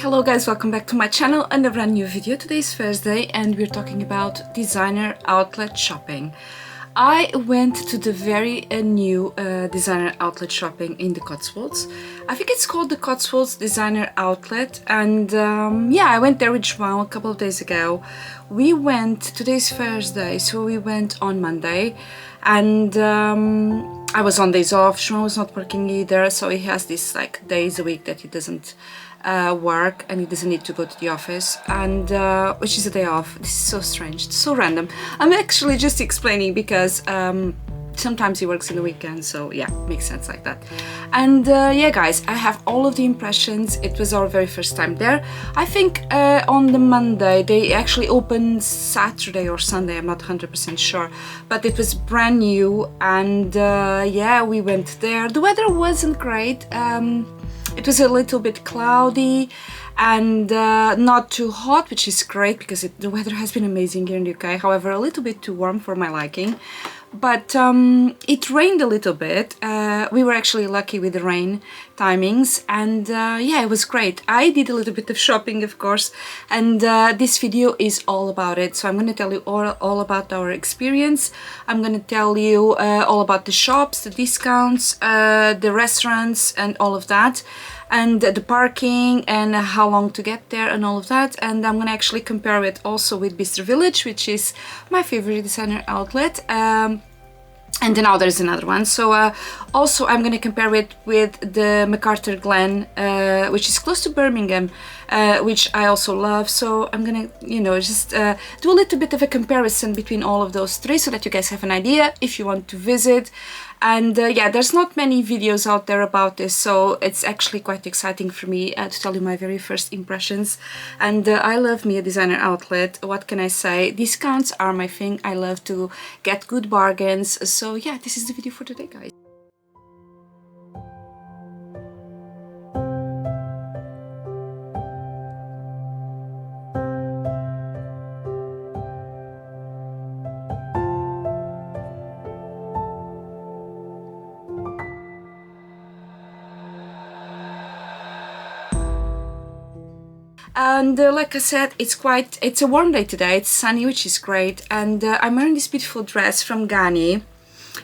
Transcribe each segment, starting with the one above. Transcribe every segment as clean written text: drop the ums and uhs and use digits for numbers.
Hello guys, welcome back to my channel and a brand new video. Today is Thursday and we're talking about designer outlet shopping. I went to the very new designer outlet shopping in the Cotswolds. I think it's called the Cotswolds Designer Outlet, and yeah, I went there with João a couple of days ago. Today's Thursday, so we went on Monday, and I was on days off. João was not working either, so he has these like days a week that he doesn't work and he doesn't need to go to the office, and which is a day off. This is so strange, so random. I'm actually just explaining because sometimes he works in the weekend, so yeah, makes sense like that. And yeah guys, I have all of the impressions. It was our very first time there. I think on the Monday, they actually opened Saturday or Sunday, I'm not 100% sure, but it was brand new, and yeah, we went there. The weather wasn't great. It was a little bit cloudy and not too hot, which is great because the weather has been amazing here in the UK. However, a little bit too warm for my liking. But it rained a little bit. We were actually lucky with the rain timings, and yeah, it was great. I did a little bit of shopping, of course, and this video is all about it. So I'm going to tell you all about our experience. I'm going to tell you all about the shops, the discounts, the restaurants and all of that, and the parking and how long to get there and all of that. And I'm gonna actually compare it also with Bicester Village, which is my favorite designer outlet, and then now there's another one. So also I'm gonna compare it with the McArthurGlenn, which is close to Birmingham, which I also love. So I'm gonna, you know, just do a little bit of a comparison between all of those three so that you guys have an idea if you want to visit. And yeah, there's not many videos out there about this, so it's actually quite exciting for me to tell you my very first impressions. And I love me a designer outlet. What can I say? Discounts are my thing. I love to get good bargains. So yeah, this is the video for today, guys. And like I said, it's a warm day today. It's sunny, which is great. And I'm wearing this beautiful dress from Ghani.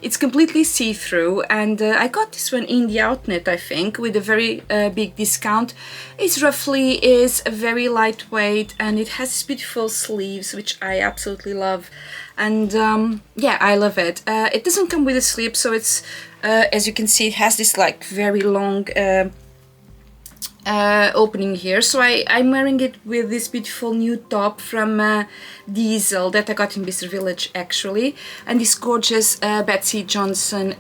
It's completely see-through, and I got this one in the outlet, I think, with a very big discount. It's very lightweight, and it has these beautiful sleeves, which I absolutely love. And yeah, I love it. It doesn't come with a slip, so it's, as you can see, it has this like very long opening here. So I'm wearing it with this beautiful new top from Diesel that I got in Bicester Village actually, and this gorgeous Betsy Johnson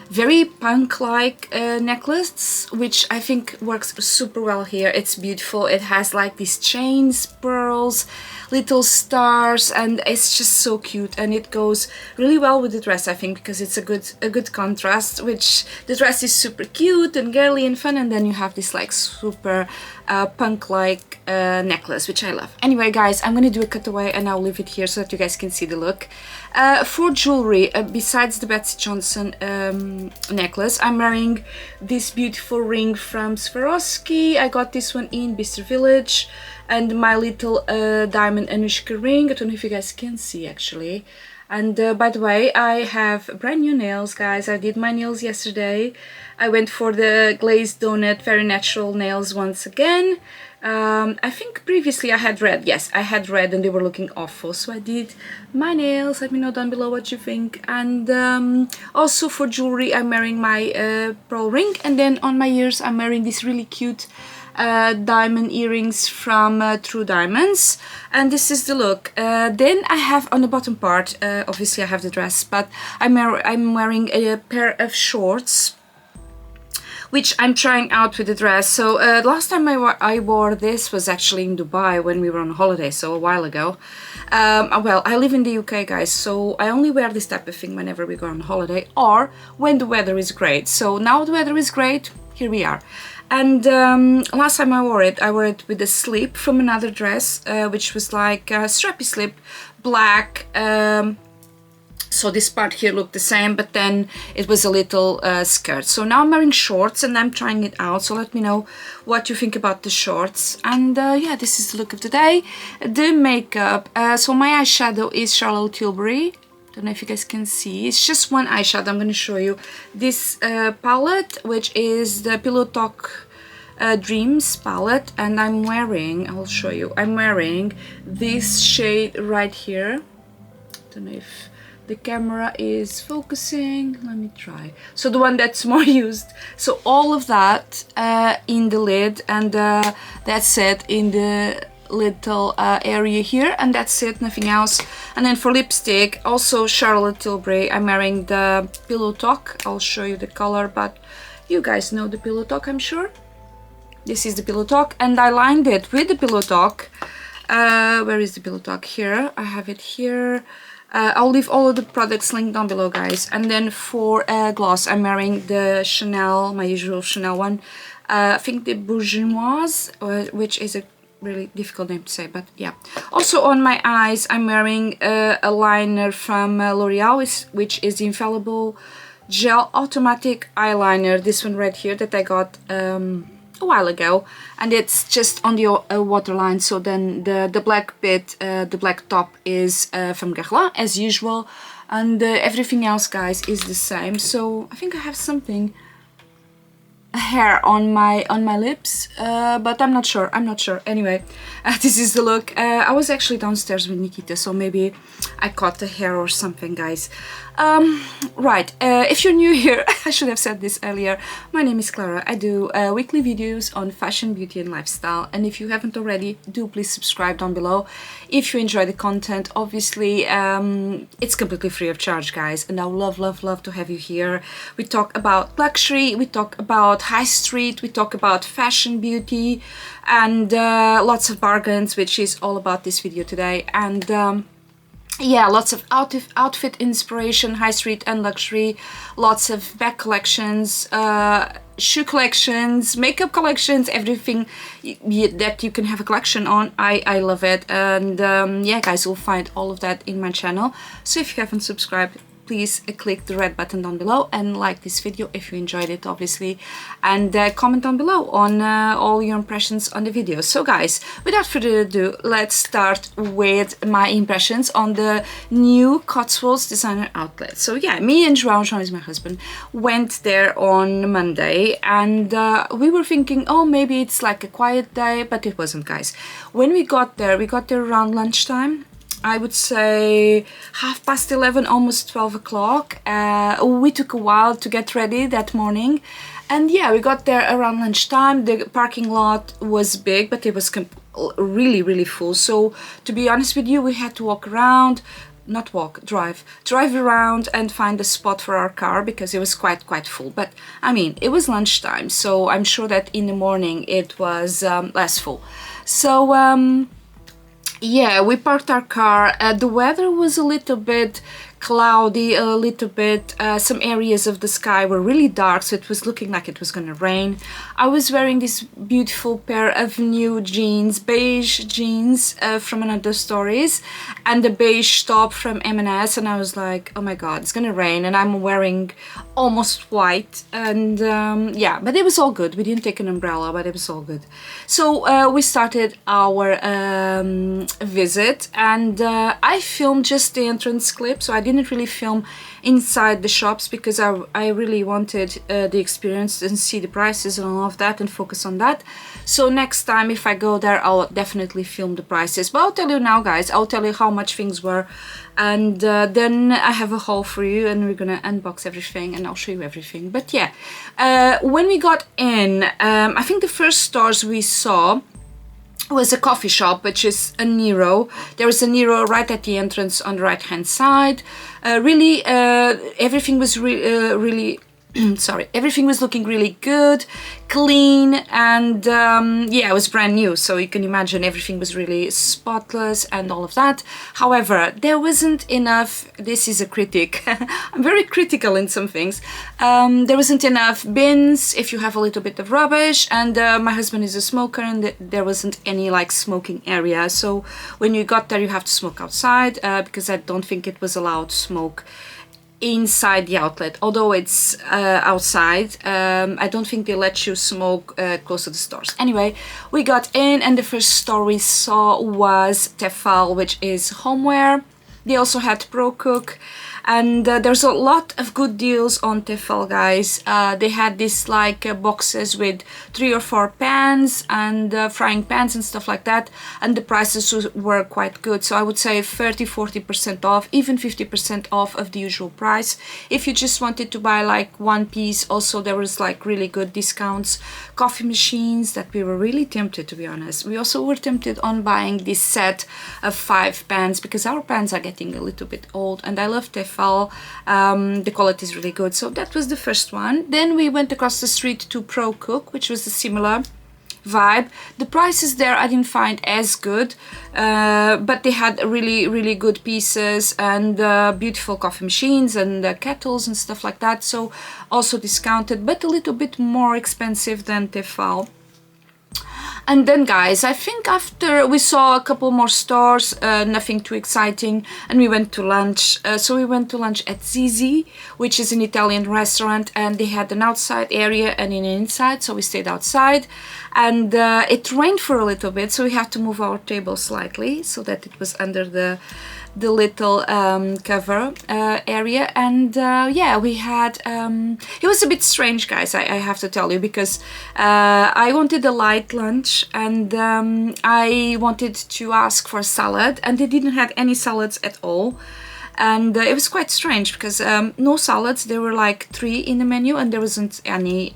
very punk-like necklace, which I think works super well here. It's beautiful. It has like these chains, pearls, little stars, and it's just so cute, and it goes really well with the dress, I think, because it's a good contrast, which the dress is super cute and girly and fun, and then you have this like super punk-like necklace, which I love. Anyway guys, I'm gonna do a cutaway and I'll leave it here so that you guys can see the look. For jewelry, besides the Betsy Johnson necklace, I'm wearing this beautiful ring from Swarovski. I got this one in Bicester Village, and my little diamond Anushka ring. I don't know if you guys can see actually. And by the way, I have brand new nails, guys. I did my nails yesterday. I went for the glazed donut, very natural nails once again. I think previously I had red. Yes, I had red and they were looking awful, so I did my nails. Let me know down below what you think. And also for jewelry, I'm wearing my pearl ring, and then on my ears I'm wearing this really cute diamond earrings from True Diamonds, and this is the look. Then I have on the bottom part, obviously I have the dress, but I'm wearing a pair of shorts, which I'm trying out with the dress. So last time I wore this was actually in Dubai when we were on holiday, so a while ago. Well, I live in the UK, guys, so I only wear this type of thing whenever we go on holiday or when the weather is great. So now the weather is great, here we are. And last time I wore it with a slip from another dress, which was like a strappy slip, black, So this part here looked the same, but then it was a little skirt. So now I'm wearing shorts and I'm trying it out. So let me know what you think about the shorts. And yeah, this is the look of the day. The makeup. So my eyeshadow is Charlotte Tilbury. Don't know if you guys can see. It's just one eyeshadow. I'm going to show you this palette, which is the Pillow Talk Dreams palette. And I'm wearing, I'll show you, I'm wearing this shade right here. Don't know if the camera is focusing. Let me try. So the one that's more used. So all of that in the lid, and that's it in the little area here, and that's it, nothing else. And then for lipstick, also Charlotte Tilbury. I'm wearing the Pillow Talk. I'll show you the color, but you guys know the Pillow Talk, I'm sure. This is the Pillow Talk, and I lined it with the Pillow Talk. Where is the Pillow Talk? Here, I have it here. I'll leave all of the products linked down below, guys. And then for gloss, I'm wearing the Chanel, my usual Chanel one. I think the Bourgeoise, which is a really difficult name to say, but yeah. Also on my eyes, I'm wearing a liner from L'Oreal, which is the Infallible Gel Automatic Eyeliner. This one right here that I got a while ago, and it's just on the waterline. So then the black bit, the black top is from Guerlain as usual, and everything else, guys, is the same. So I think I have something, a hair on my lips, but I'm not sure. Anyway, this is the look. I was actually downstairs with Nikita, so maybe I caught the hair or something, guys. Right, if you're new here, I should have said this earlier. My name is Clara. I do weekly videos on fashion, beauty and lifestyle, and if you haven't already, do please subscribe down below. If you enjoy the content, obviously it's completely free of charge, guys, and I would love to have you here. We talk about luxury, we talk about high street, we talk about fashion, beauty, and lots of bargains, which is all about this video today. And yeah, lots of outfit inspiration, high street and luxury, lots of bag collections, shoe collections, makeup collections, everything that you can have a collection on. I love it. And yeah, guys, you'll find all of that in my channel. So if you haven't subscribed, please click the red button down below and like this video if you enjoyed it, obviously, and comment down below on all your impressions on the video. So guys, without further ado, let's start with my impressions on the new Cotswolds Designer Outlet. So yeah, me and João is my husband, went there on Monday, and we were thinking, oh, maybe it's like a quiet day, but it wasn't, guys. When we got there around lunchtime. I would say 11:30, almost 12 o'clock. We took a while to get ready that morning, and yeah, we got there around lunchtime. The parking lot was big, but it was really full. So to be honest with you, we had to walk around, not walk, drive around and find a spot for our car because it was quite full. But I mean, it was lunchtime, so I'm sure that in the morning it was less full. So yeah, we parked our car. The weather was a little bit cloudy, a little bit, some areas of the sky were really dark, so it was looking like it was gonna rain. I was wearing this beautiful pair of new jeans, beige jeans from Another Stories, and the beige top from M&S, and I was like, oh my god, it's gonna rain, and I'm wearing almost white, and yeah, but it was all good. We didn't take an umbrella, but it was all good. So we started our visit, and I filmed just the entrance clip, so I didn't really film inside the shops because I really wanted the experience and see the prices and all of that and focus on that. So next time if I go there, I'll definitely film the prices, but I'll tell you now, guys, I'll tell you how much things were, and then I have a haul for you, and we're gonna unbox everything and I'll show you everything. But yeah, when we got in, I think the first stores we saw was a coffee shop, which is a Nero. There was a Nero right at the entrance on the right hand side. Really, everything was really sorry, everything was looking really good, clean, and yeah, it was brand new, so you can imagine everything was really spotless and all of that. However, there wasn't enough, this is a critic, I'm very critical in some things, there wasn't enough bins if you have a little bit of rubbish, and my husband is a smoker, and there wasn't any like smoking area, so when you got there you have to smoke outside, because I don't think it was allowed to smoke inside the outlet, although it's outside. I don't think they let you smoke close to the stores. Anyway, we got in, and the first store we saw was Tefal, which is homeware. They also had Pro Cook, and there's a lot of good deals on Tefal, guys. They had this like boxes with 3 or 4 pans and frying pans and stuff like that, and the prices were quite good, so I would say 30-40% off, even 50% off of the usual price. If you just wanted to buy like one piece, also there was like really good discounts. Coffee machines that we were really tempted, to be honest. We also were tempted on buying this set of 5 pans, because our pans are getting a little bit old, and I love Tefal. The quality is really good, so that was the first one. Then we went across the street to Pro Cook, which was a similar vibe. The prices there I didn't find as good, but they had really good pieces, and beautiful coffee machines and kettles and stuff like that, so also discounted, but a little bit more expensive than Tefal. And then, guys, I think after we saw a couple more stores, nothing too exciting, and we went to lunch. So we went to lunch at Zizi, which is an Italian restaurant, and they had an outside area and an inside, so we stayed outside. And it rained for a little bit, so we had to move our table slightly so that it was under the little cover area. And yeah, we had it was a bit strange, guys, I have to tell you, because I wanted a light lunch, and I wanted to ask for a salad, and they didn't have any salads at all. And it was quite strange, because no salads. There were like 3 in the menu, and there wasn't any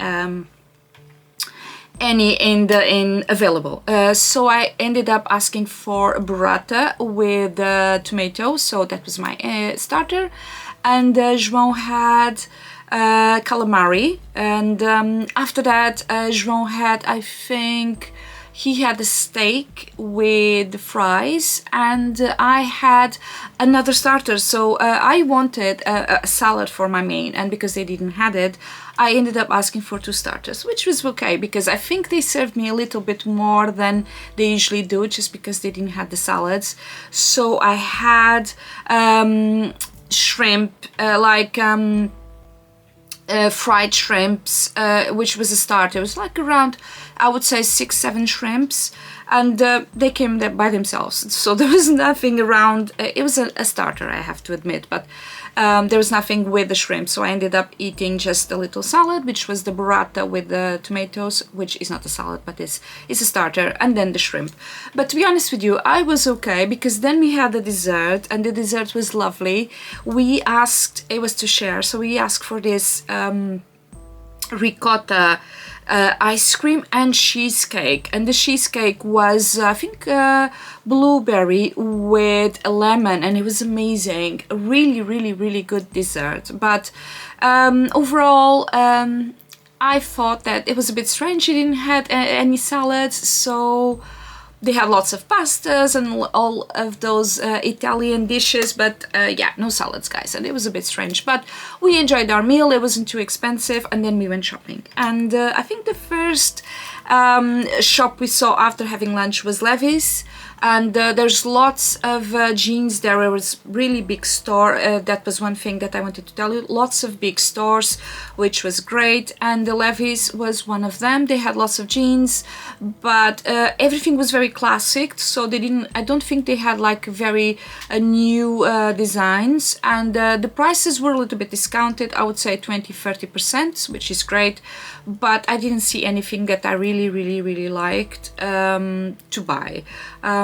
available. So I ended up asking for burrata with tomato, so that was my starter. And João had calamari, and after that João had, I think he had a steak with fries, and I had another starter. So I wanted a salad for my main, and because they didn't have it, I ended up asking for 2 starters, which was okay, because I think they served me a little bit more than they usually do, just because they didn't have the salads. So I had shrimp, fried shrimps, which was a starter. It was like around, I would say 6-7 shrimps, and they came there by themselves, so there was nothing around. It was a starter, I have to admit, but there was nothing with the shrimp, so I ended up eating just a little salad, which was the burrata with the tomatoes, which is not a salad, but it's a starter, and then the shrimp. But to be honest with you, I was okay, because then we had the dessert, and the dessert was lovely. We asked, it was to share, so we asked for this ricotta ice cream and cheesecake, and the cheesecake was I think blueberry with a lemon, and it was amazing. A really good dessert. But overall I thought that it was a bit strange. She didn't have any salads, so they had lots of pastas and all of those Italian dishes, but yeah, no salads, guys, and it was a bit strange. But we enjoyed our meal, it wasn't too expensive, and then we went shopping. And I think the first shop we saw after having lunch was Levi's, and there's lots of jeans there. It was really big store. That was one thing that I wanted to tell you. Lots of big stores, which was great, and the Levi's was one of them. They had lots of jeans, but everything was very classic, so they didn't, I don't think they had like very new designs, and the prices were a little bit discounted. I would say 20-30%, which is great, but I didn't see anything that I really liked to buy.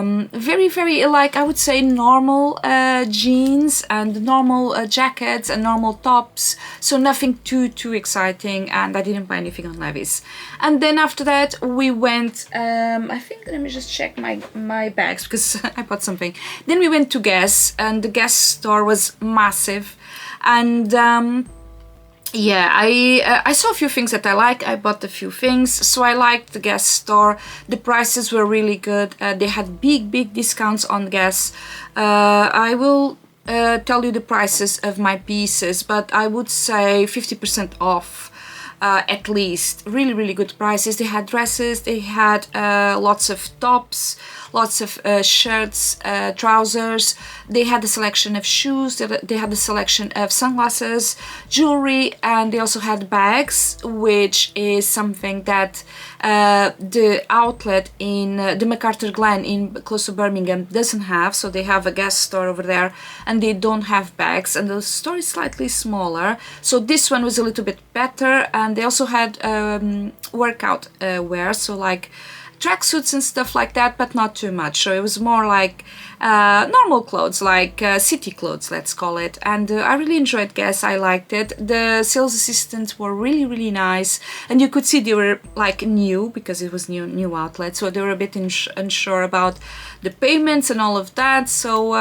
Very like, I would say, normal jeans and normal jackets and normal tops, so nothing too exciting, and I didn't buy anything on Levi's. And then after that we went, I think, let me just check my bags, because I bought something. Then we went to Guess, and the Guess store was massive, and yeah, I saw a few things that I like. I bought a few things, so I liked the Guess store. The prices were really good. They had big discounts on Guess. I will tell you the prices of my pieces, but I would say 50% off. At least really good prices. They had dresses, they had lots of tops, lots of shirts, trousers. They had a selection of shoes, they had a selection of sunglasses, jewelry, and they also had bags, which is something that the outlet in the McArthurGlenn in close to Birmingham doesn't have. So they have a Guess store over there and they don't have bags, and the store is slightly smaller, so this one was a little bit better. And they also had workout wear, so like tracksuits and stuff like that, but not too much. So it was more like normal clothes, like city clothes, let's call it. And I really enjoyed Guess. I liked it. The sales assistants were really nice, and you could see they were like new, because it was new outlet, so they were a bit unsure about the payments and all of that. So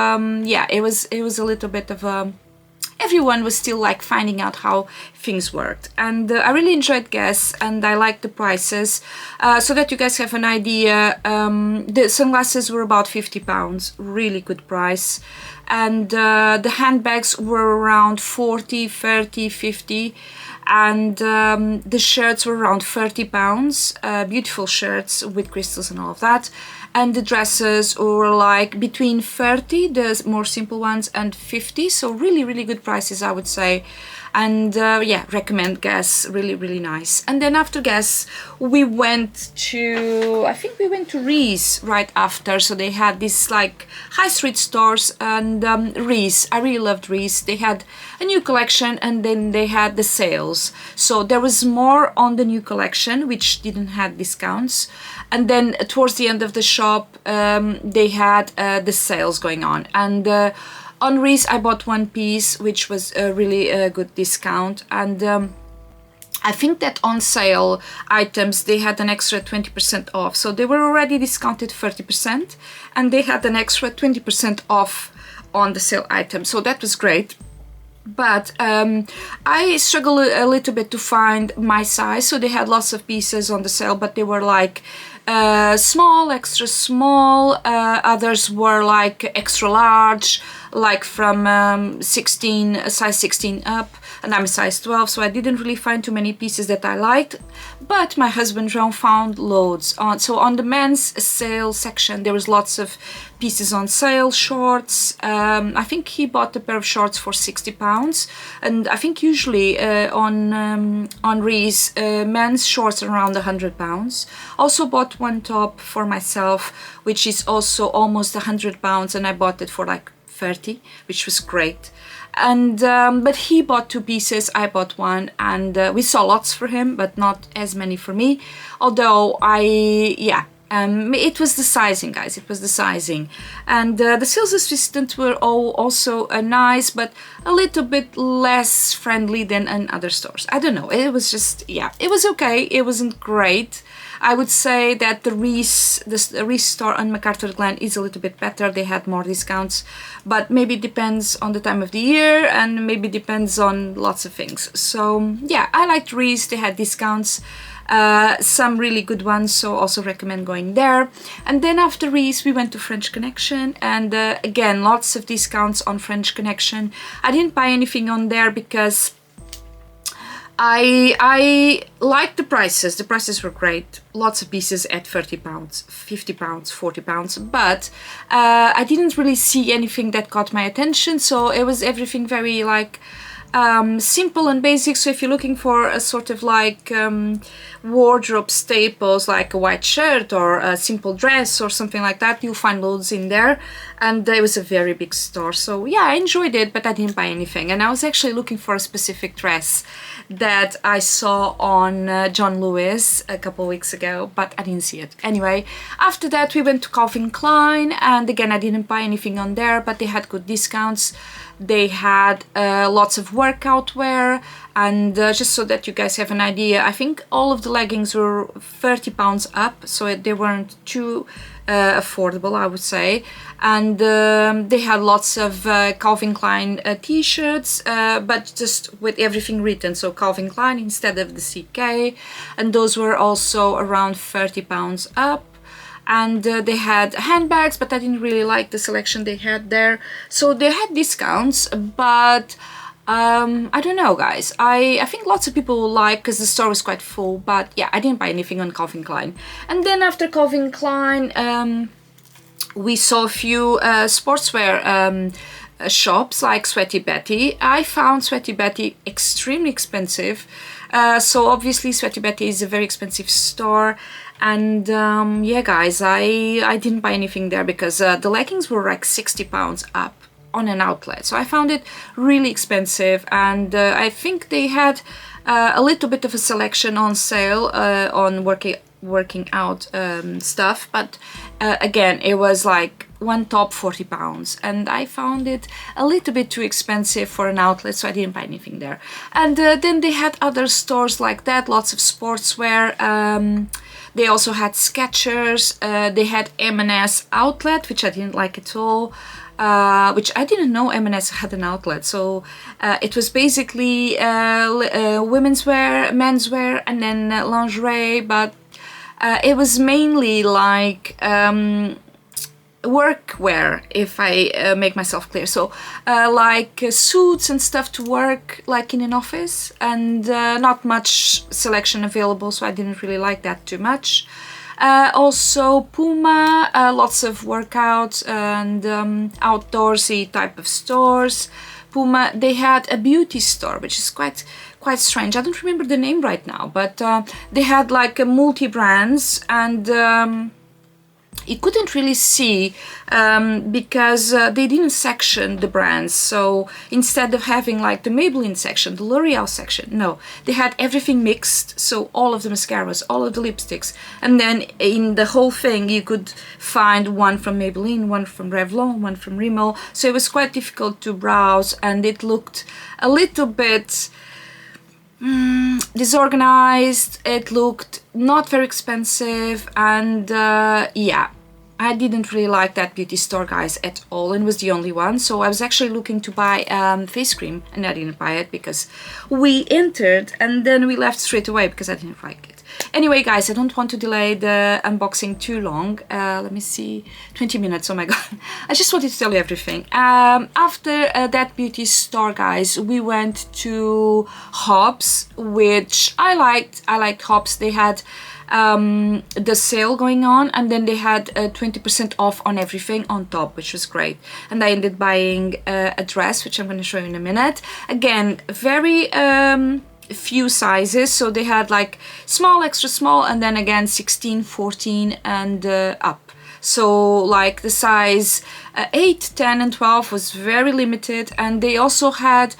yeah, it was a little bit of a everyone was still like finding out how things worked. And I really enjoyed Guess, and I liked the prices. So that you guys have an idea, the sunglasses were about £50, really good price. And the handbags were around 40, 30, 50. And the shirts were around £30, beautiful shirts with crystals and all of that. And the dresses were like between 30, the more simple ones, and 50, so really good prices, I would say. And yeah, recommend Guess, really nice. And then after Guess, we went to, I think we went to Reiss right after. So they had these like high street stores, and Reiss, I really loved Reiss. They had a new collection, and then they had the sales. So there was more on the new collection, which didn't have discounts. And then towards the end of the shop, they had the sales going on. And on Reiss, I bought one piece, which was a really good discount. And I think that on sale items, they had an extra 20% off. So they were already discounted 30%, and they had an extra 20% off on the sale items. So that was great. But I struggled a little bit to find my size. So they had lots of pieces on the sale, but they were like small, extra small. Others were like extra large, like from size 16 up, and I'm a size 12, so I didn't really find too many pieces that I liked. But my husband Jean found loads on. So on the men's sale section, there was lots of pieces on sale. Shorts, I think he bought a pair of shorts for £60, and I think usually on Reiss, men's shorts are around £100. Also bought one top for myself, which is also almost £100, and I bought it for like 30, which was great. And but he bought two pieces, I bought one, and we saw lots for him, but not as many for me. Although it was the sizing, guys, it was the sizing. And the sales assistants were all also nice, but a little bit less friendly than in other stores. I don't know, it was just, yeah, it was okay, it wasn't great. I would say that the Reiss store on McArthurGlenn is a little bit better. They had more discounts, but maybe it depends on the time of the year, and maybe depends on lots of things. So yeah, I liked Reiss. They had discounts, some really good ones, so also recommend going there. And then after Reiss, we went to French Connection, and again, lots of discounts on French Connection. I didn't buy anything on there because I liked the prices. The prices were great. Lots of pieces at £30, £50, £40, but I didn't really see anything that caught my attention. So it was everything very like simple and basic. So if you're looking for a sort of like wardrobe staples, like a white shirt or a simple dress or something like that, you'll find loads in there. And it was a very big store, so yeah, I enjoyed it, but I didn't buy anything. And I was actually looking for a specific dress that I saw on John Lewis a couple weeks ago, but I didn't see it. Anyway, after that we went to Calvin Klein, and again I didn't buy anything on there, but they had good discounts. They had lots of workout wear, and just so that you guys have an idea, I think all of the leggings were £30 up, so they weren't too affordable, I would say. And they had lots of Calvin Klein t-shirts, but just with everything written, so Calvin Klein instead of the CK, and those were also around £30 up. And they had handbags, but I didn't really like the selection they had there. So they had discounts, but I don't know, guys. I think lots of people will like, because the store was quite full, but yeah, I didn't buy anything on Calvin Klein. And then after Calvin Klein, we saw a few sportswear shops like Sweaty Betty. I found Sweaty Betty extremely expensive. So obviously Sweaty Betty is a very expensive store. And yeah, guys, I didn't buy anything there because the leggings were like £60 up on an outlet. So I found it really expensive, and I think they had a little bit of a selection on sale on working out stuff, but again, it was like one top £40, and I found it a little bit too expensive for an outlet, so I didn't buy anything there. And then they had other stores like that, lots of sportswear. They also had Skechers, they had M&S outlet, which I didn't like at all, which I didn't know M&S had an outlet. So it was basically women's wear, menswear, and then lingerie, but it was mainly like workwear, if I make myself clear. So like suits and stuff to work like in an office, and not much selection available, so I didn't really like that too much. Also Puma, lots of workouts and outdoorsy type of stores. Puma, they had a beauty store, which is quite strange. I don't remember the name right now, but they had like a multi-brands, and you couldn't really see because they didn't section the brands. So instead of having like the Maybelline section, the L'Oreal section, no, they had everything mixed. So all of the mascaras, all of the lipsticks, and then in the whole thing you could find one from Maybelline, one from Revlon, one from Rimmel. So it was quite difficult to browse, and it looked a little bit disorganized. It looked not very expensive, and yeah, I didn't really like that beauty store, guys, at all, and was the only one. So I was actually looking to buy face cream, and I didn't buy it because we entered and then we left straight away because I didn't like it. Anyway, guys, I don't want to delay the unboxing too long. Let me see, 20 minutes, oh my god. I just wanted to tell you everything. After that beauty store, guys, we went to Hobbs, which I liked. I liked Hobbs. They had the sale going on, and then they had 20% off on everything on top, which was great. And I ended up buying a dress, which I'm going to show you in a minute. Again, very few sizes, so they had like small, extra small, and then again 16, 14 and up. So like the size 8, 10 and 12 was very limited, and they also had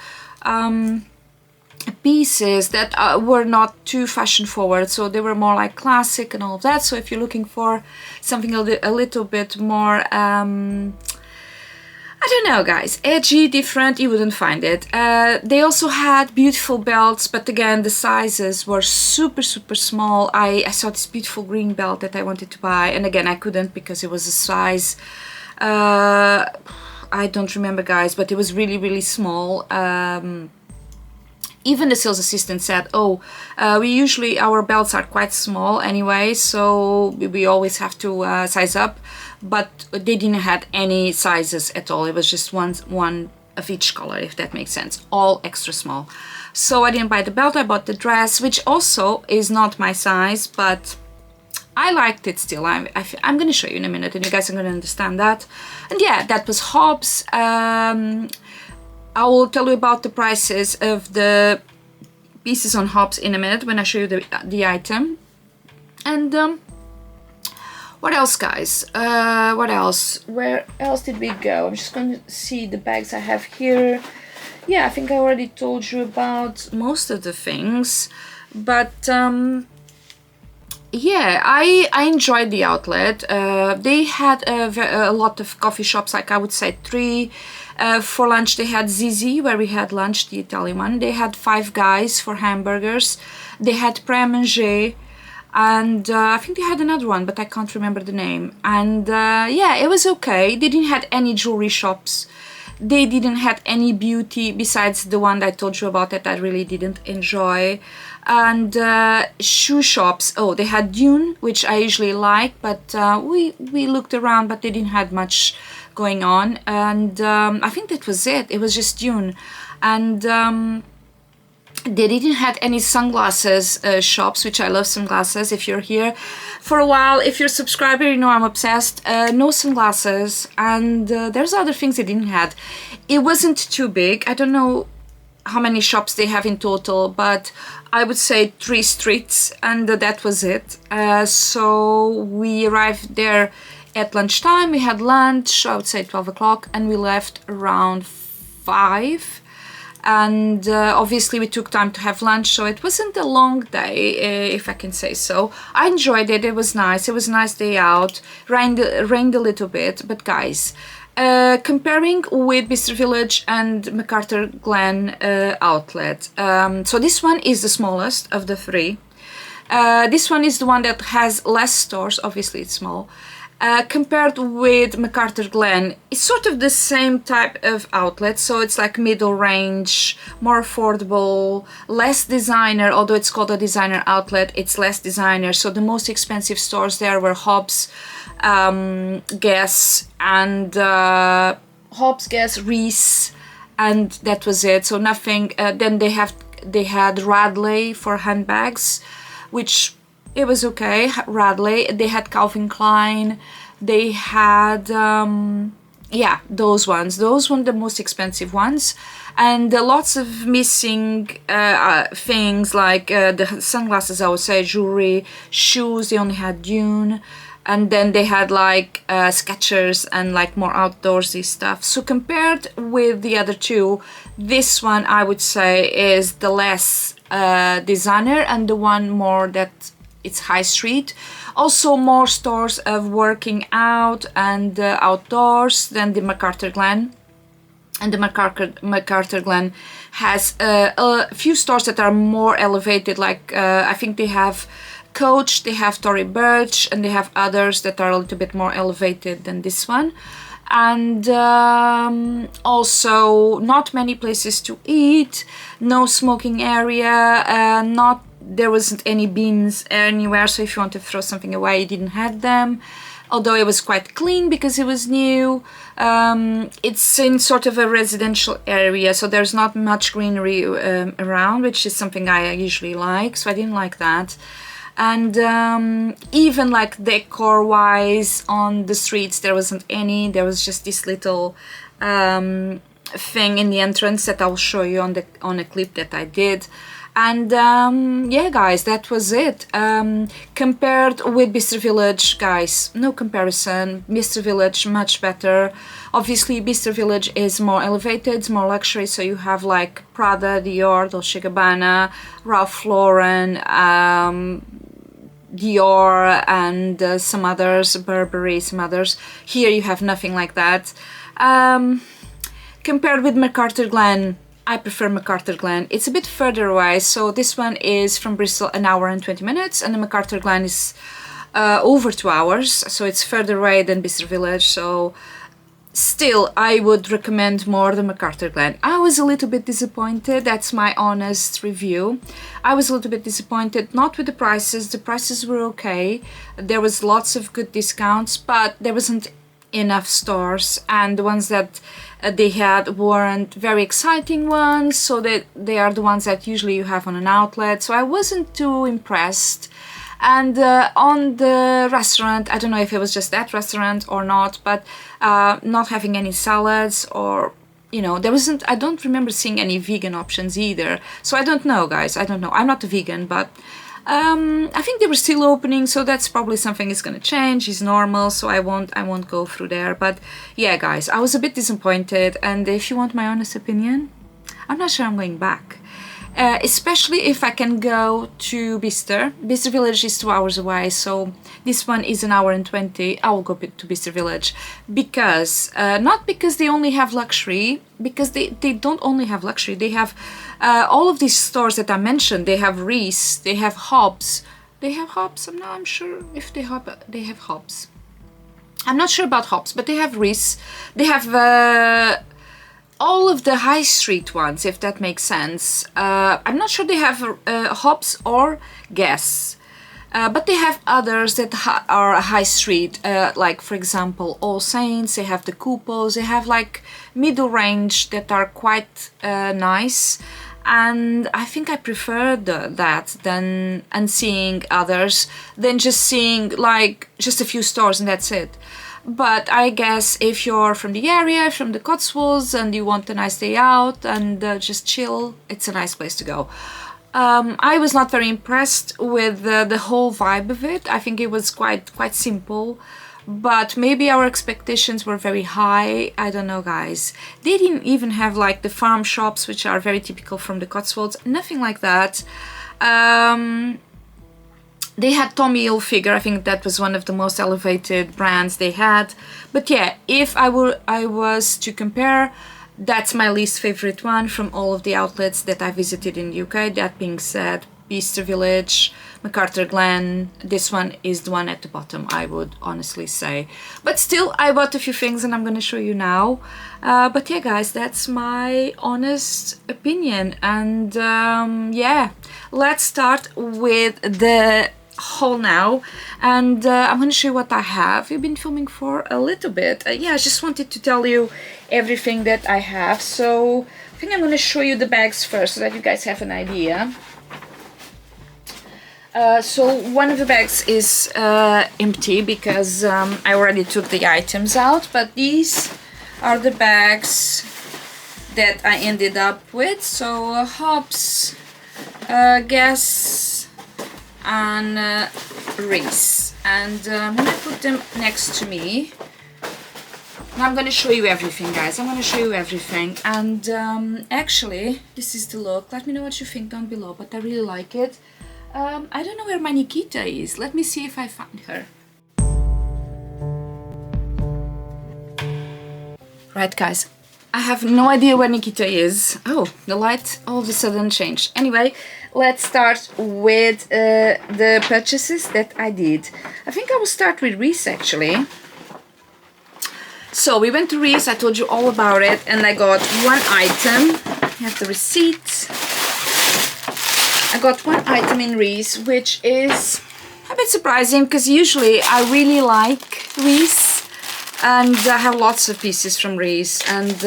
pieces that were not too fashion forward, so they were more like classic and all of that. So if you're looking for something a little bit more I don't know, guys, edgy, different, you wouldn't find it. They also had beautiful belts, but again the sizes were super small. I saw this beautiful green belt that I wanted to buy, and again I couldn't because it was a size I don't remember, guys, but it was really small. Even the sales assistant said, oh, our belts are quite small anyway, so we always have to size up, but they didn't have any sizes at all. It was just one of each color, if that makes sense, all extra small. So I didn't buy the belt, I bought the dress, which also is not my size, but I liked it still. I'm going to show you in a minute, and you guys are going to understand that. And yeah, that was Hobbs. I will tell you about the prices of the pieces on Hobbs in a minute when I show you the item. And what else, guys? What else? Where else did we go? I'm just going to see the bags I have here. Yeah, I think I already told you about most of the things, but yeah, I enjoyed the outlet. They had a lot of coffee shops, like I would say 3. For lunch they had Zizi, where we had lunch, the Italian one. They had Five Guys for hamburgers. They had Pré-à-Manger, and I think they had another one, but I can't remember the name. And yeah, it was okay. They didn't have any jewelry shops. They didn't have any beauty besides the one that I told you about that I really didn't enjoy. And shoe shops, oh, they had Dune, which I usually like, but we looked around, but they didn't have much going on. And I think that was it. It was just Dune. And they didn't have any sunglasses shops, which I love sunglasses. If you're here for a while, if you're a subscriber, you know I'm obsessed. No sunglasses, and there's other things they didn't have. It wasn't too big. I don't know how many shops they have in total, but I would say 3 streets, and that was it. So we arrived there at lunchtime. We had lunch, I would say 12 o'clock, and we left around 5. And obviously we took time to have lunch, so it wasn't a long day, if I can say so. I enjoyed it. It was nice. It was a nice day out. Rained a little bit, but guys, comparing with Bicester Village and McArthurGlenn outlet, so this one is the smallest of the 3. This one is the one that has less stores. Obviously it's small. Compared with McArthurGlenn, it's sort of the same type of outlet, so it's like middle range, more affordable, less designer. Although it's called a designer outlet, it's less designer. So the most expensive stores there were Hobbs, Guess, and Reiss, and that was it. So nothing. Then they had Radley for handbags, which it was okay. Radley. They had Calvin Klein. They had yeah, those ones. Those were the most expensive ones, and lots of missing things like the sunglasses, I would say, jewelry, shoes. They only had Dune, and then they had like Skechers and like more outdoorsy stuff. So compared with the other 2, this one I would say is the less designer, and the one more that it's high street. Also more stores of working out and outdoors than the McArthurGlenn. And the McArthurGlenn has a few stores that are more elevated, like I think they have Coach, they have Tory Burch, and they have others that are a little bit more elevated than this one. And also not many places to eat, no smoking area, there wasn't any bins anywhere, so if you want to throw something away, you didn't have them. Although it was quite clean because it was new. It's in sort of a residential area, so there's not much greenery around, which is something I usually like, so I didn't like that. And even like decor wise on the streets, there wasn't any. There was just this little thing in the entrance that I'll show you on a clip that I did. And yeah, guys, that was it. Compared with Bicester Village, guys, no comparison. Bicester Village much better. Obviously Bicester Village is more elevated, it's more luxury, so you have like Prada, Dior, Dolce & Gabbana, Ralph Lauren, Dior, and some others, Burberry, some others. Here you have nothing like that. Compared with McArthurGlenn, I prefer McArthurGlenn. It's a bit further away, so this one is from Bristol 1 hour and 20 minutes, and the McArthurGlenn is over 2 hours, so it's further away than Bicester Village. So still, I would recommend more the McArthurGlenn. I was a little bit disappointed, that's my honest review. I was a little bit disappointed, not with the prices were okay. There was lots of good discounts, but there wasn't enough stores, and the ones that they had weren't very exciting ones, so they are the ones that usually you have on an outlet, so I wasn't too impressed. And on the restaurant, I don't know if it was just that restaurant or not, but not having any salads, or you know, there wasn't, I don't remember seeing any vegan options either, so I don't know, guys, I don't know. I'm not a vegan, but I think they were still opening, so that's probably something is gonna change. It's normal, so I won't go through there. But yeah, guys, I was a bit disappointed, and if you want my honest opinion, I'm not sure I'm going back. especially if I can go to Bicester. Bicester Village is 2 hours away, so this one is 1 hour and 20. I will go to Bicester Village because, not because they only have luxury, because they don't only have luxury, they have all of these stores that I mentioned. They have Reiss, they have Hobbs. They have Hobbs? I'm sure if they have Hobbs. I'm not sure about Hobbs, but they have Reiss. They have all of the high street ones, if that makes sense. I'm not sure they have Hobbs or Guess, but they have others that are high street, like for example All Saints. They have the Couples. They have like middle range that are quite nice, and I think I prefer that than seeing others than just seeing like just a few stores and that's it. But I guess if you're from the area, from the Cotswolds, and you want a nice day out and just chill, it's a nice place to go. I was not very impressed with the whole vibe of it. I think it was quite simple, but maybe our expectations were very high. I don't know, guys. They didn't even have like the farm shops, which are very typical from the Cotswolds. Nothing like that. They had Tommy Hilfiger. I think that was one of the most elevated brands they had. But yeah, if I was to compare, that's my least favorite one from all of the outlets that I visited in the UK. That being said, Bicester Village, McArthurGlenn, this one is the one at the bottom, I would honestly say. But still, I bought a few things and I'm going to show you now. But yeah, guys, that's my honest opinion. And yeah, let's start with the haul now, and I'm going to show you what I have. We've been filming for a little bit. Yeah, I just wanted to tell you everything that I have. So I think I'm going to show you the bags first so that you guys have an idea. So one of the bags is empty because I already took the items out, but these are the bags that I ended up with. So Hobbs, Guess, and Reiss, and I'm gonna put them next to me. And I'm gonna show you everything, guys. I'm gonna show you everything. And actually, this is the look. Let me know what you think down below, but I really like it. I don't know where my Nikita is. Let me see if I find her. Right, guys, I have no idea where Nikita is. Oh, the light all of a sudden changed. Anyway, let's start with the purchases that I did. I think I will start with Reiss, actually. So we went to Reiss, I told you all about it, and I got one item. I have the receipt. I got one item in Reiss, which is a bit surprising because usually I really like Reiss. And I have lots of pieces from Reiss. And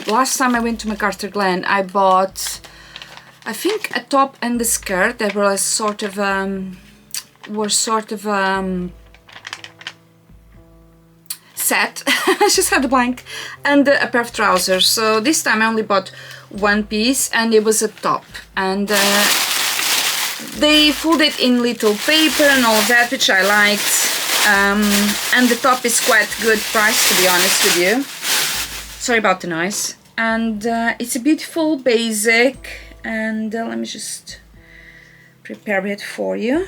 last time I went to McArthurGlenn, I bought, I think, a top and a skirt that were sort of set. I just had a blank, and a pair of trousers. So this time I only bought one piece, and it was a top. And they folded in little paper and all of that, which I liked. And the top is quite good price, to be honest with you. Sorry about the noise. And it's a beautiful basic, and let me just prepare it for you.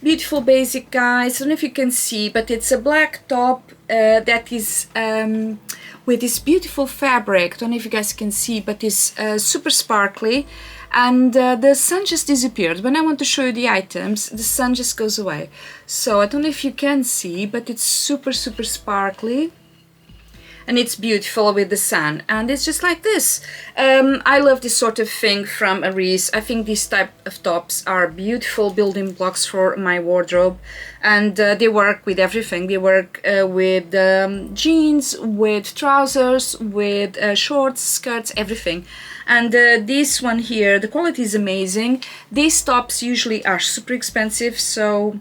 Beautiful basic, guys. I don't know if you can see, but it's a black top that is with this beautiful fabric. I don't know if you guys can see, but it's super sparkly. And the sun just disappeared. When I want to show you the items, the sun just goes away. So I don't know if you can see, but it's super sparkly. And it's beautiful with the sun. And it's just like this. I love this sort of thing from Reiss. I think these type of tops are beautiful building blocks for my wardrobe. And they work with everything. They work with jeans, with trousers, with shorts, skirts, everything. And this one here, the quality is amazing. These tops usually are super expensive, so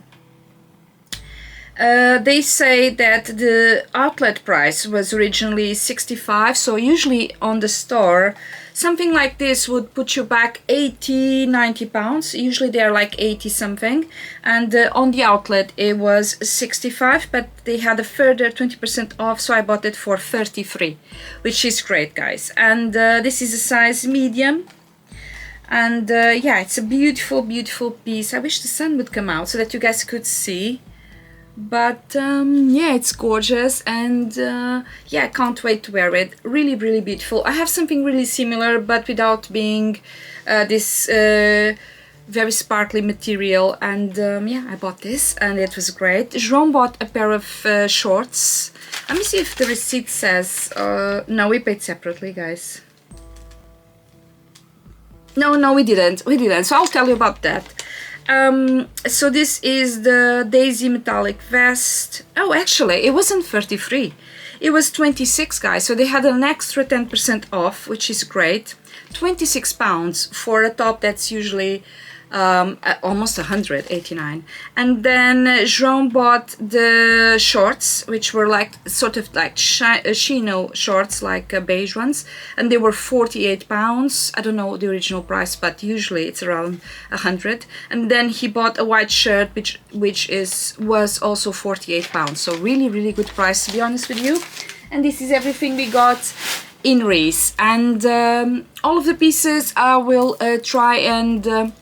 they say that the outlet price was originally 65, so usually on the store something like this would put you back 80-90 pounds. Usually they're like 80 something, and on the outlet it was 65, but they had a further 20% off, so I bought it for 33, which is great, guys. And this is a size medium. And yeah, it's a beautiful, beautiful piece. I wish the sun would come out so that you guys could see. But yeah, it's gorgeous, and yeah, I can't wait to wear it. Really, really beautiful. I have something really similar, but without being this very sparkly material, and yeah, I bought this and it was great. Jerome bought a pair of shorts. Let me see if the receipt says no, we paid separately, guys. No, we didn't, so I'll tell you about that. So this is the Daisy metallic vest. Oh, actually, it wasn't 33, it was 26, guys, so they had an extra 10% off, which is great. £26 for a top that's usually almost 189. And then Jerome bought the shorts, which were like sort of like chino shorts, like beige ones, and they were £48. I don't know the original price, but usually it's around 100. And then he bought a white shirt, which was also £48. So really, really good price, to be honest with you. And this is everything we got in Reiss, and all of the pieces I will try and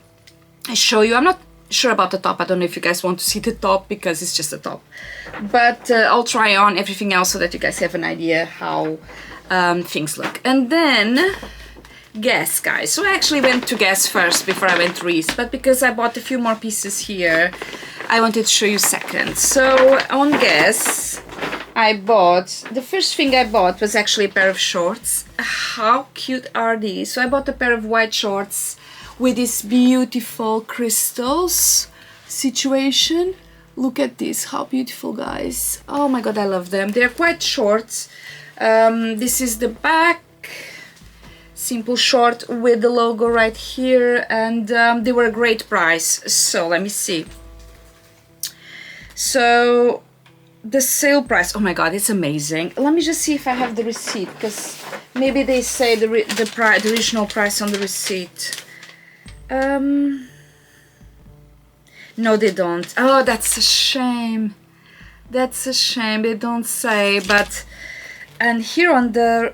show you. I'm not sure about the top. I don't know if you guys want to see the top because it's just a top, but I'll try on everything else so that you guys have an idea how things look. And then Guess, guys. So I actually went to Guess first before I went to Reiss, but because I bought a few more pieces here, I wanted to show you second. So on Guess, the first thing I bought was actually a pair of shorts. How cute are these? So I bought a pair of white shorts with this beautiful crystals situation. Look at this, how beautiful, guys. Oh my god, I love them. They're quite short. This is the back, simple short with the logo right here, and they were a great price. So let me see. So the sale price, oh my god, it's amazing. Let me just see if I have the receipt, because maybe they say the original price on the receipt. No, they don't. Oh, that's a shame. That's a shame. They don't say, but and here on the,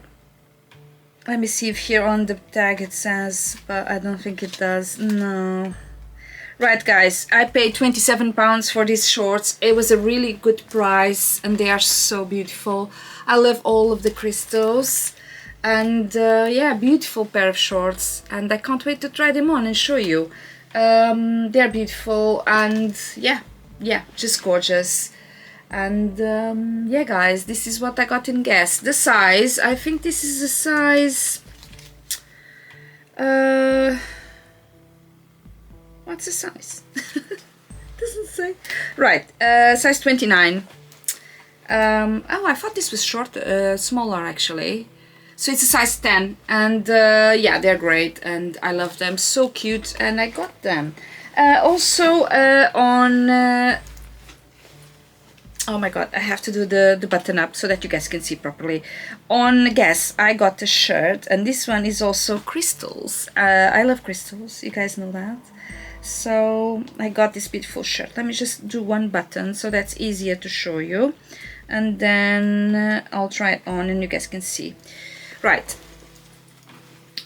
let me see if here on the tag it says, but I don't think it does. No. Right, guys, I paid £27 for these shorts. It was a really good price, and they are so beautiful. I love all of the crystals. And yeah, beautiful pair of shorts, and I can't wait to try them on and show you. They're beautiful, and yeah, just gorgeous. And yeah, guys, this is what I got in Guess. The size, I think this is a size, what's the size? Doesn't say. Right, size 29. Oh, I thought this was smaller actually. So it's a size 10, and yeah, they're great, and I love them, so cute, and I got them. Also on, oh my god, I have to do the button up so that you guys can see properly. On Guess, I got a shirt, and this one is also crystals. I love crystals, you guys know that. So I got this beautiful shirt. Let me just do one button so that's easier to show you, and then I'll try it on and you guys can see. Right,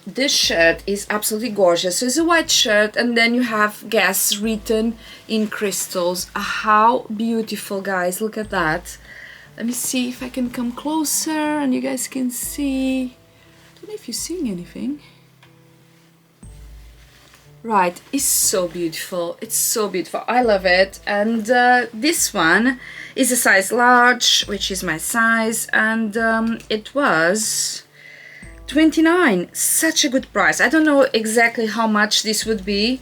this shirt is absolutely gorgeous. So it's a white shirt, and then you have Guess written in crystals. How beautiful, guys, look at that. Let me see if I can come closer and you guys can see. I don't know if you're seeing anything. Right, it's so beautiful, it's so beautiful, I love it. And this one is a size large, which is my size, and it was 29. Such a good price. I don't know exactly how much this would be,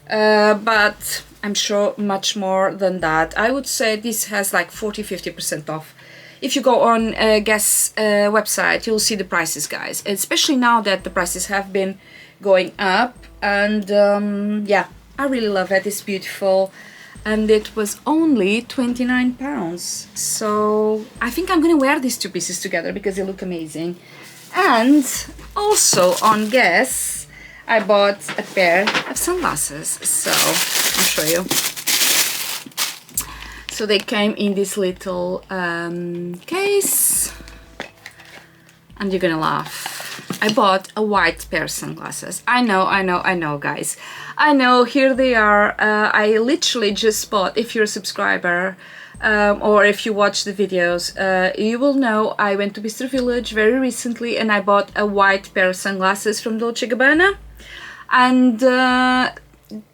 but I'm sure much more than that. I would say this has like 40-50% off. If you go on Guess website, you'll see the prices, guys, especially now that the prices have been going up. And yeah, I really love it. It's beautiful, and it was only £29. So I think I'm gonna wear these two pieces together because they look amazing. And also on Guess, I bought a pair of sunglasses, so I'll show you. So they came in this little case, and you're gonna laugh. I bought a white pair of sunglasses. I know, guys. I know, here they are. I literally just bought, if you're a subscriber, or if you watch the videos, you will know I went to Bicester Village very recently and I bought a white pair of sunglasses from Dolce & Gabbana. And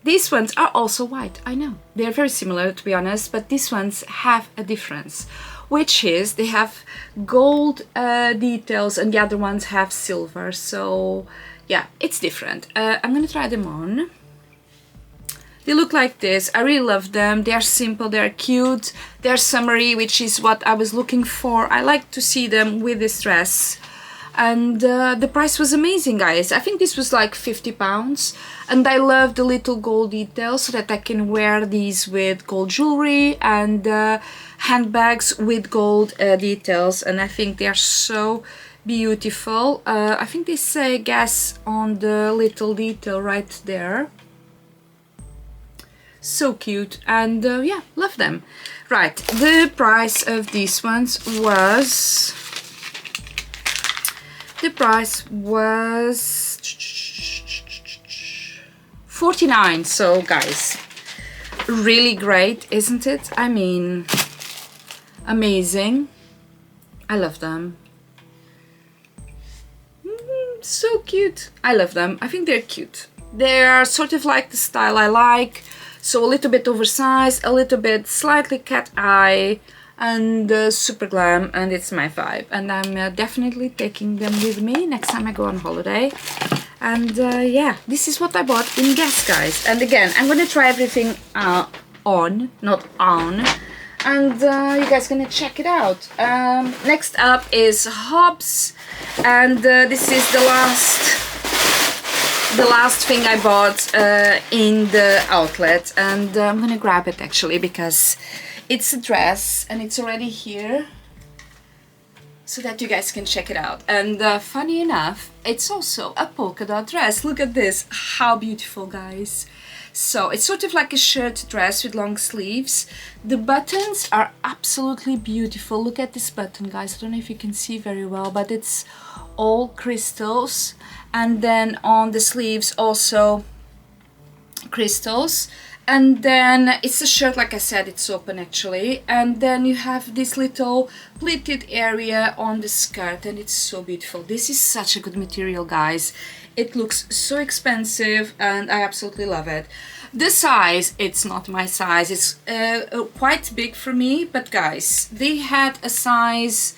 these ones are also white, I know. They're very similar, to be honest, but these ones have a difference, which is they have gold details and the other ones have silver. So yeah, it's different. I'm gonna try them on. They look like this. I really love them. They are simple, they are cute, they're summery, which is what I was looking for. I like to see them with this dress. And the price was amazing, guys. I think this was like £50, and I love the little gold details so that I can wear these with gold jewelry and handbags with gold details, and I think they are so beautiful. I think they say gas on the little detail right there. So cute, and yeah, love them. Right, the price of these ones was... The price was 49. So guys, really great, isn't it? I mean, amazing. I love them. So cute. I love them. I think they're cute. They're sort of like the style I like. So a little bit oversized, a little bit slightly cat eye, and super glam, and it's my vibe, and I'm definitely taking them with me next time I go on holiday. And yeah, this is what I bought in Guess, guys. And again, I'm gonna try everything on, not on, and you guys gonna check it out. Next up is Hobbs, and this is the last thing I bought in the outlet, and I'm gonna grab it actually because it's a dress and it's already here so that you guys can check it out. And funny enough, it's also a polka dot dress. Look at this, how beautiful, guys. So it's sort of like a shirt dress with long sleeves. The buttons are absolutely beautiful. Look at this button, guys. I don't know if you can see very well, but it's all crystals. And then on the sleeves also crystals. And then it's a shirt, like I said, it's open actually, and then you have this little pleated area on the skirt, and it's so beautiful. This is such a good material, guys. It looks so expensive and I absolutely love it. The size, it's not my size, it's quite big for me, but guys, they had a size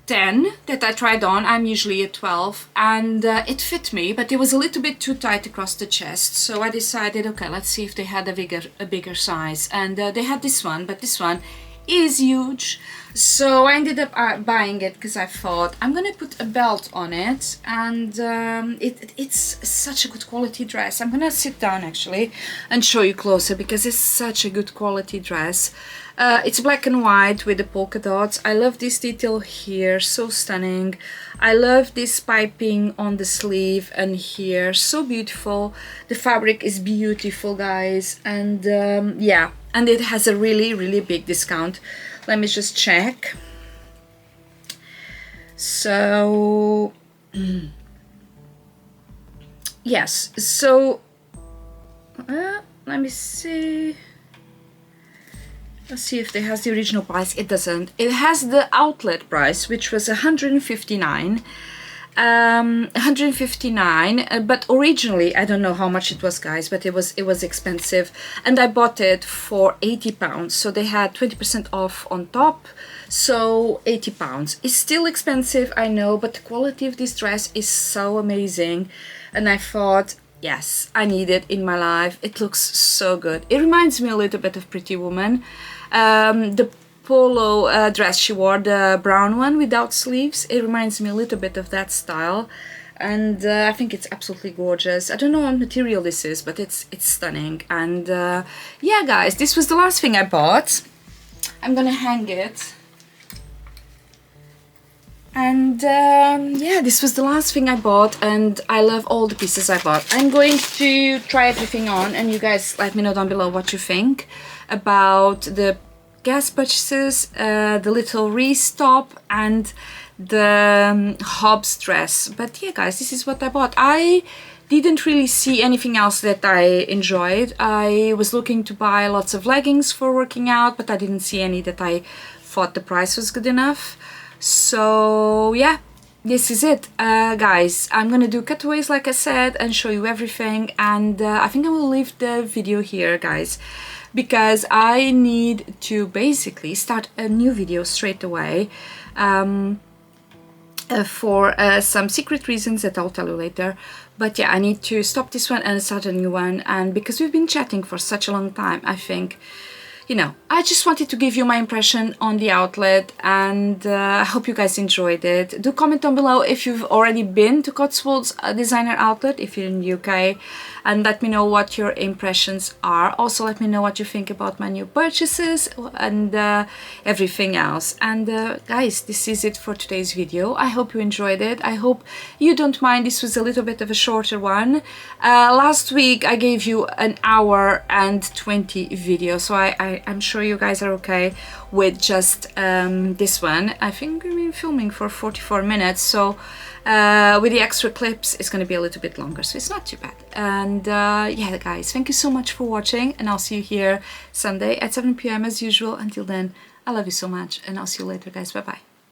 10 that I tried on. I'm usually a 12, and it fit me, but it was a little bit too tight across the chest, so I decided, okay, let's see if they had a bigger size, and they had this one, but this one is huge, so I ended up buying it because I thought I'm gonna put a belt on it, and it's such a good quality dress. I'm gonna sit down actually and show you closer because it's such a good quality dress. It's black and white with the polka dots. I love this detail here, so stunning. I love this piping on the sleeve and here, so beautiful. The fabric is beautiful, guys, and yeah, and it has a really big discount. Let me just check. So yes, so let me see. Let's see if it has the original price. It doesn't. It has the outlet price, which was 159. 159, but originally I don't know how much it was, guys, but it was expensive, and I bought it for £80, so they had 20% off on top, so £80. It's still expensive, I know, but the quality of this dress is so amazing, and I thought, yes, I need it in my life. It looks so good. It reminds me a little bit of Pretty Woman. The polo dress she wore, the brown one without sleeves, it reminds me a little bit of that style, and I think it's absolutely gorgeous. I don't know what material this is, but it's stunning. And yeah, guys, this was the last thing I bought. I'm gonna hang it. And yeah, this was the last thing I bought, and I love all the pieces I bought. I'm going to try everything on, and you guys let me know down below what you think about the gas purchases, the little Reiss top and the Hobbs dress. But yeah guys, this is what I bought. I didn't really see anything else that I enjoyed. I was looking to buy lots of leggings for working out, but I didn't see any that I thought the price was good enough. So yeah, this is it, guys. I'm gonna do cutaways like I said and show you everything, and I think I will leave the video here, guys, because I need to basically start a new video straight away for some secret reasons that I'll tell you later. But yeah, I need to stop this one and start a new one, and because we've been chatting for such a long time, I think, you know, I just wanted to give you my impression on the outlet, and I hope you guys enjoyed it. Do comment down below if you've already been to Cotswolds Designer Outlet, if you're in the UK, and let me know what your impressions are. Also let me know what you think about my new purchases and everything else. And guys, this is it for today's video. I hope you enjoyed it. I hope you don't mind this was a little bit of a shorter one. Last week I gave you an hour and 20 video, so I'm sure you guys are okay with just this one. I think we've been filming for 44 minutes, so with the extra clips it's going to be a little bit longer, so it's not too bad. And yeah guys, thank you so much for watching, and I'll see you here Sunday at 7 p.m. as usual. Until then, I love you so much, and I'll see you later guys. Bye bye.